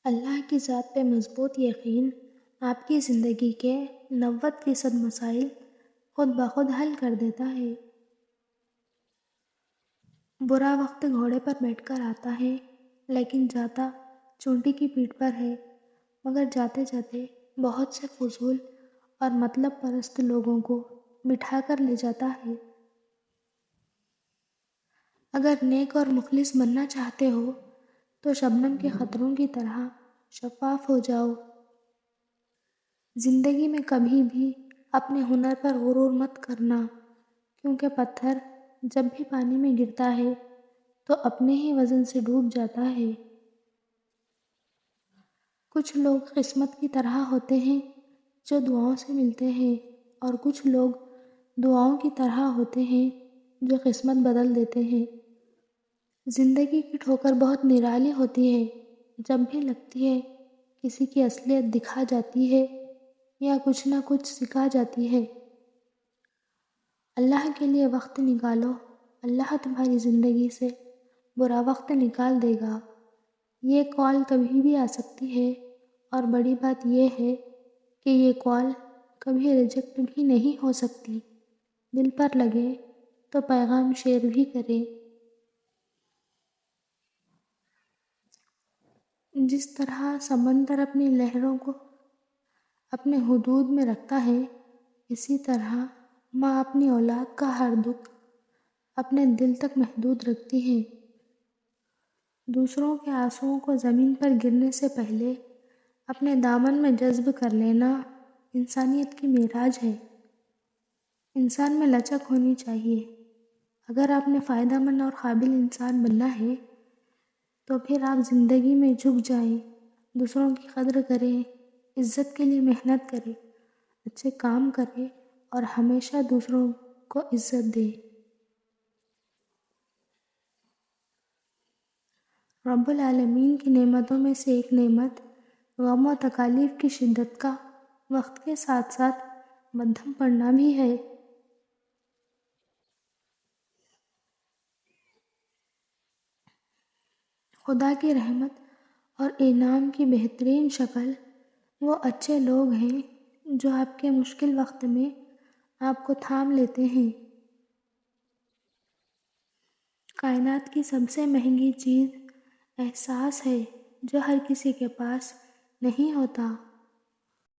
اللہ کی ذات پہ مضبوط یقین آپ کی زندگی کے 90% مسائل خود بخود حل کر دیتا ہے۔ برا وقت گھوڑے پر بیٹھ کر آتا ہے لیکن جاتا چونٹی کی پیٹھ پر ہے، مگر جاتے جاتے بہت سے فضول اور مطلب پرست لوگوں کو بٹھا کر لے جاتا ہے۔ اگر نیک اور مخلص بننا چاہتے ہو تو شبنم کے قطروں کی طرح شفاف ہو جاؤ۔ زندگی میں کبھی بھی اپنے ہنر پر غرور مت کرنا، کیونکہ پتھر جب بھی پانی میں گرتا ہے تو اپنے ہی وزن سے ڈوب جاتا ہے۔ کچھ لوگ قسمت کی طرح ہوتے ہیں جو دعاؤں سے ملتے ہیں، اور کچھ لوگ دعاؤں کی طرح ہوتے ہیں جو قسمت بدل دیتے ہیں۔ زندگی کی ٹھوکر بہت نرالی ہوتی ہے، جب بھی لگتی ہے کسی کی اصلیت دکھا جاتی ہے یا کچھ نہ کچھ سکھا جاتی ہے۔ اللہ کے لیے وقت نکالو، اللہ تمہاری زندگی سے برا وقت نکال دے گا۔ یہ کال کبھی بھی آ سکتی ہے، اور بڑی بات یہ ہے کہ یہ کال کبھی ریجیکٹ بھی نہیں ہو سکتی۔ دل پر لگے تو پیغام شیئر بھی کرے۔ جس طرح سمندر اپنی لہروں کو اپنے حدود میں رکھتا ہے، اسی طرح ماں اپنی اولاد کا ہر دکھ اپنے دل تک محدود رکھتی ہے۔ دوسروں کے آنسوؤں کو زمین پر گرنے سے پہلے اپنے دامن میں جذب کر لینا انسانیت کی معراج ہے۔ انسان میں لچک ہونی چاہیے۔ اگر آپ نے فائدہ مند اور قابل انسان بننا ہے تو پھر آپ زندگی میں جھک جائیں، دوسروں کی قدر کریں، عزت کے لیے محنت کریں، اچھے کام کریں اور ہمیشہ دوسروں کو عزت دیں۔ رب العالمین کی نعمتوں میں سے ایک نعمت غم و تکالیف کی شدت کا وقت کے ساتھ ساتھ مدھم پڑنا بھی ہے۔ خدا کی رحمت اور انعام کی بہترین شکل وہ اچھے لوگ ہیں جو آپ کے مشکل وقت میں آپ کو تھام لیتے ہیں۔ کائنات کی سب سے مہنگی چیز احساس ہے جو ہر کسی کے پاس نہیں ہوتا۔